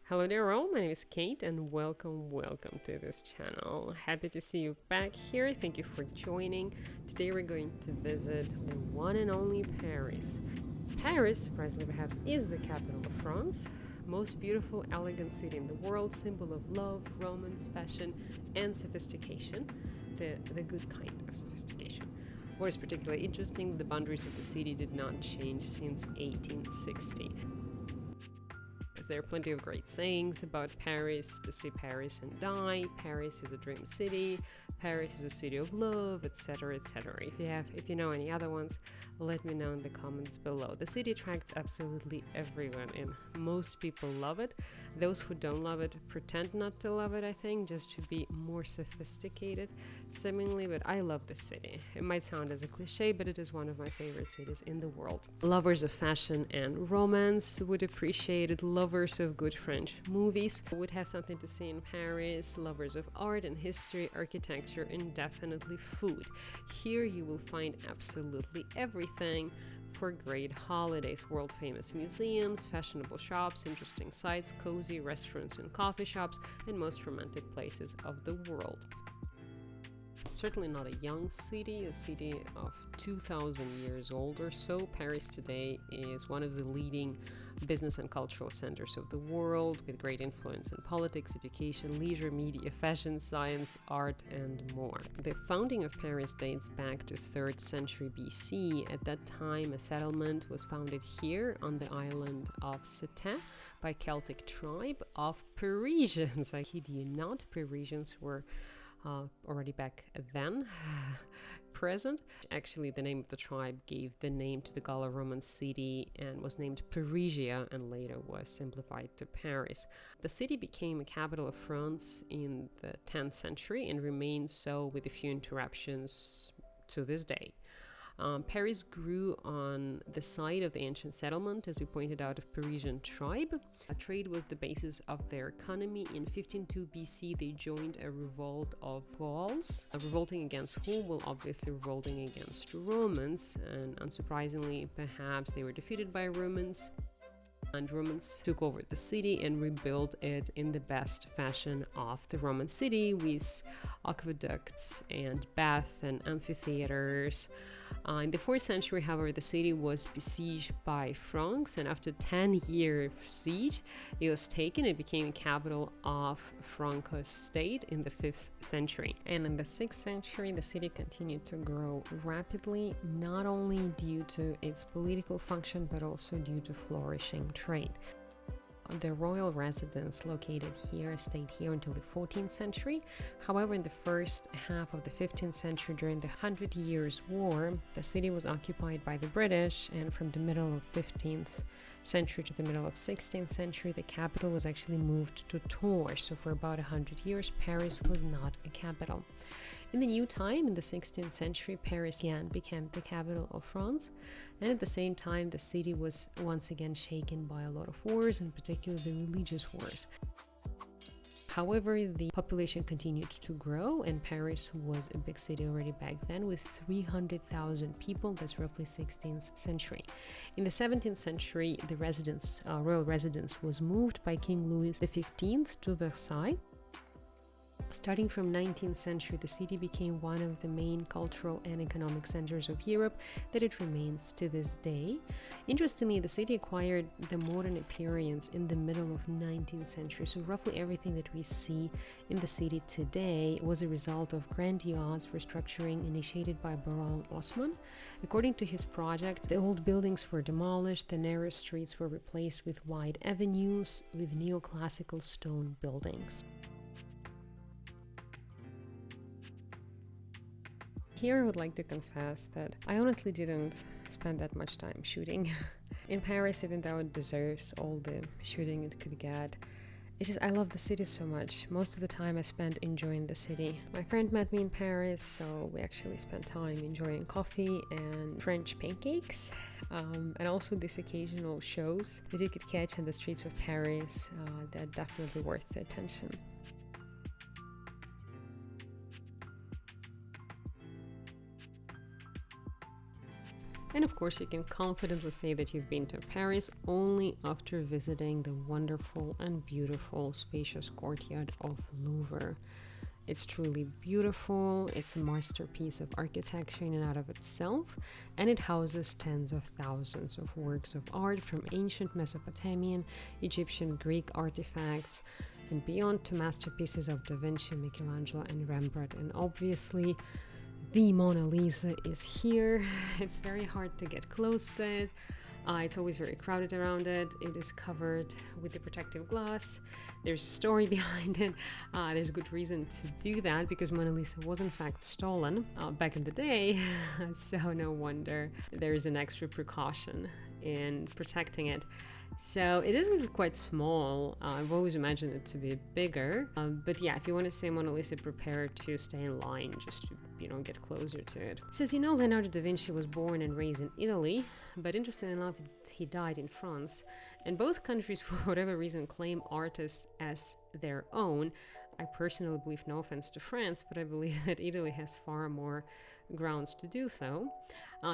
Hello there all, my name is Kate and welcome to this channel. Happy to see you back here, thank you for joining. Today we're going to visit the one and only Paris. Paris, surprisingly perhaps, is the capital of France. Most beautiful, elegant city in the world, symbol of love, romance, fashion, and sophistication. The good kind of sophistication. What is particularly interesting, the boundaries of the city did not change since 1860. There are plenty of great sayings about Paris: to see Paris and die, Paris is a dream city, Paris is a city of love, etc, etc. If you know any other ones, let me know in the comments below. The city attracts absolutely everyone and most people love it. Those who don't love it pretend not to love it, I think, just to be more sophisticated seemingly, but I love this city. It might sound as a cliche, but it is one of my favorite cities in the world. Lovers of fashion and romance would appreciate it. Lovers of good French movies would have something to see in Paris. Lovers of art and history, architecture, and definitely food. Here you will find absolutely everything for great holidays: world famous museums, fashionable shops, interesting sites, cozy restaurants and coffee shops, and most romantic places of the world. Certainly not a young city, a city of 2,000 years old or so. Paris today is one of the leading business and cultural centers of the world, with great influence in politics, education, leisure, media, fashion, science, art, and more. The founding of Paris dates back to 3rd century BC. At that time, a settlement was founded here on the island of C'était by Celtic tribe of Parisians. I kid you not, Parisians were already back then present. Actually, the name of the tribe gave the name to the Gallo-Roman city and was named Parisia, and later was simplified to Paris. The city became a capital of France in the 10th century and remains so, with a few interruptions to this day. Paris grew on the site of the ancient settlement, as we pointed out, of Parisian tribe. Trade was the basis of their economy. In 1502 BC, they joined a revolt of Gauls, revolting against whom? Well, obviously revolting against Romans, and unsurprisingly, perhaps they were defeated by Romans. And Romans took over the city and rebuilt it in the best fashion of the Roman city, with aqueducts and baths and amphitheaters. In the 4th century, however, the city was besieged by Franks, and after 10-year siege, it was taken. It became capital of Frankish state in the 5th century. And in the 6th century, the city continued to grow rapidly, not only due to its political function, but also due to flourishing trade. The royal residence located here stayed here until the 14th century. However, in the first half of the 15th century, during the 100 Years' War, the city was occupied by the British, and from the middle of 15th century to the middle of 16th century, the capital was actually moved to Tours. So for about 100 years, Paris was not a capital. In the new time, in the 16th century, Paris again became the capital of France, and at the same time, the city was once again shaken by a lot of wars, in particular the religious wars. However, the population continued to grow, and Paris was a big city already back then, with 300,000 people. That's roughly 16th century. In the 17th century, the royal residence was moved by King Louis XV to Versailles. Starting from 19th century, the city became one of the main cultural and economic centers of Europe, that it remains to this day. Interestingly, the city acquired the modern appearance in the middle of 19th century, so roughly everything that we see in the city today was a result of grandiose restructuring initiated by Baron Osman. According to his project, the old buildings were demolished, the narrow streets were replaced with wide avenues with neoclassical stone buildings. Here I would like to confess that I honestly didn't spend that much time shooting in Paris, even though it deserves all the shooting it could get. It's just, I love the city so much. Most of the time I spent enjoying the city. My friend met me in Paris, so we actually spent time enjoying coffee and French pancakes, and also these occasional shows that you could catch in the streets of Paris. They're definitely worth the attention. And of course, you can confidently say that you've been to Paris only after visiting the wonderful and beautiful spacious courtyard of Louvre. It's truly beautiful, it's a masterpiece of architecture in and out of itself, and it houses tens of thousands of works of art from ancient Mesopotamian, Egyptian, Greek artifacts, and beyond to masterpieces of Da Vinci, Michelangelo, and Rembrandt. And obviously, the Mona Lisa is here. It's very hard to get close to it. It's always very crowded around it. It is covered with a protective glass. There's a story behind it. There's good reason to do that because Mona Lisa was in fact stolen back in the day. So no wonder there's an extra precaution in protecting it. So it is really quite small. I've always imagined it to be bigger. But yeah, if you want to say Mona Lisa, prepare to stay in line just to, get closer to it. So as you know, Leonardo da Vinci was born and raised in Italy, but interestingly enough, he died in France. And both countries, for whatever reason, claim artists as their own. I personally believe, no offense to France, but I believe that Italy has far more grounds to do so.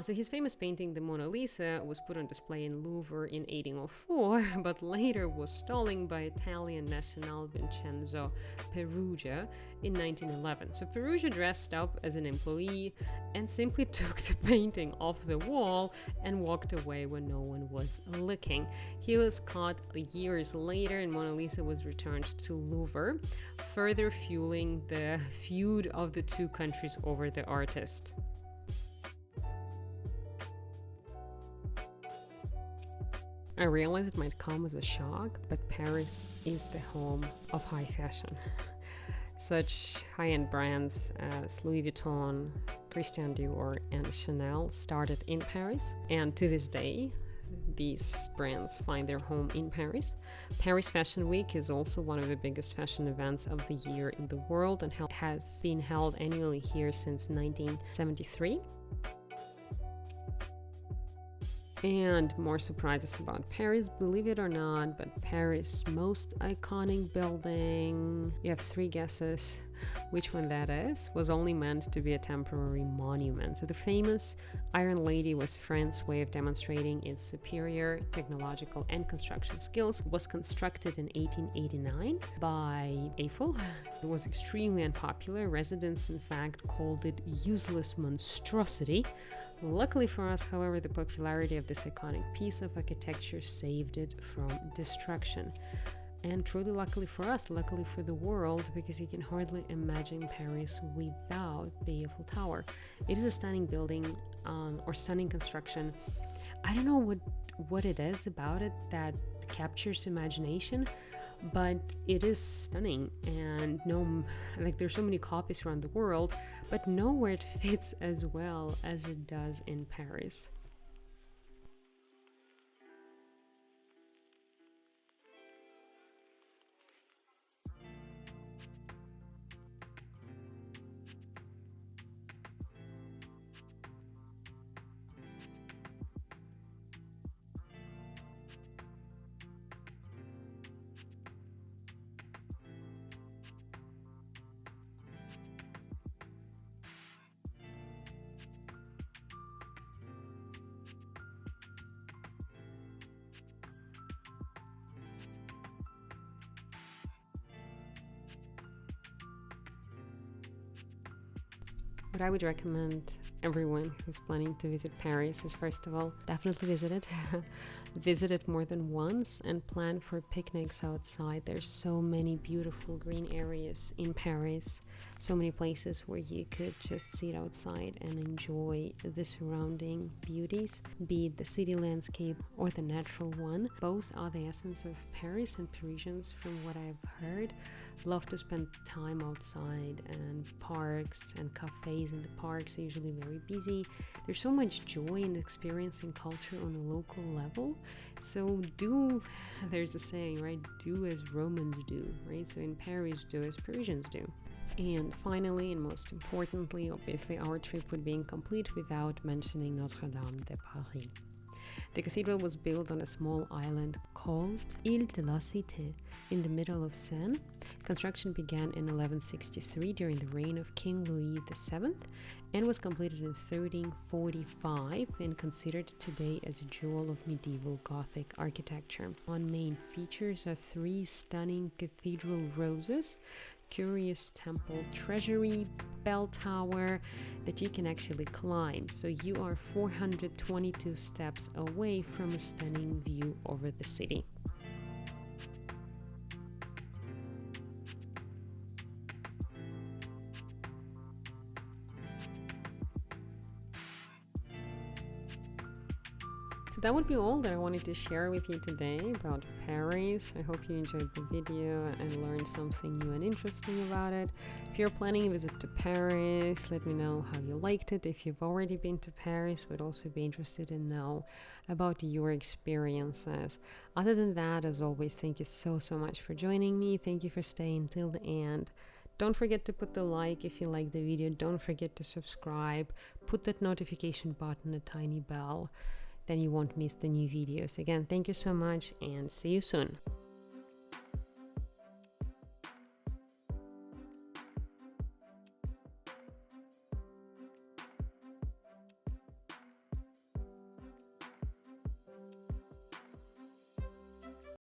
So his famous painting, the Mona Lisa, was put on display in Louvre in 1804, but later was stolen by Italian national Vincenzo Perugia in 1911. So Perugia dressed up as an employee and simply took the painting off the wall and walked away when no one was looking. He was caught years later and Mona Lisa was returned to Louvre, further fueling the feud of the two countries over the artist. I realize it might come as a shock, but Paris is the home of high fashion. Such high-end brands as Louis Vuitton, Christian Dior, and Chanel started in Paris, and to this day, these brands find their home in Paris. Paris Fashion Week is also one of the biggest fashion events of the year in the world and has been held annually here since 1973. And more surprises about Paris, believe it or not, but Paris' most iconic building, you have 3 guesses which one that is, was only meant to be a temporary monument. So the famous Iron Lady was France's way of demonstrating its superior technological and construction skills. It was constructed in 1889 by Eiffel. It was extremely unpopular. Residents, in fact, called it useless monstrosity. Luckily for us, however, the popularity of this iconic piece of architecture saved it from destruction. And truly luckily for us, luckily for the world, because you can hardly imagine Paris without the Eiffel Tower. It is a stunning building or stunning construction. I don't know what it is about it that captures imagination, but it is stunning. And there's so many copies around the world, but nowhere it fits as well as it does in Paris. What I would recommend everyone who's planning to visit Paris is, first of all, definitely visit it. Visit it more than once and plan for picnics outside. There's so many beautiful green areas in Paris, so many places where you could just sit outside and enjoy the surrounding beauties, be it the city landscape or the natural one. Both are the essence of Paris, and Parisians, from what I've heard, love to spend time outside, and parks and cafes in the parks are usually very busy. There's so much joy in experiencing culture on a local level. So there's a saying, right? Do as Romans do, right? So in Paris, do as Parisians do. And finally, and most importantly, obviously our trip would be incomplete without mentioning Notre Dame de Paris. The cathedral was built on a small island called Île de la Cité in the middle of Seine. Construction began in 1163 during the reign of King Louis VII and was completed in 1345 and considered today as a jewel of medieval Gothic architecture. One main features are 3 stunning cathedral roses, curious temple treasury, bell tower that you can actually climb. So you are 422 steps away from a stunning view over the city. So that would be all that I wanted to share with you today about Paris. I hope you enjoyed the video and learned something new and interesting about it. If you're planning a visit to Paris, let me know how you liked it. If you've already been to Paris, would also be interested in know about your experiences. Other than that, as always, thank you so much for joining me. Thank you for staying till the end. Don't forget to put the like if you like the video. Don't forget to subscribe. Put that notification button, a tiny bell. Then you won't miss the new videos. Again, thank you so much and see you soon.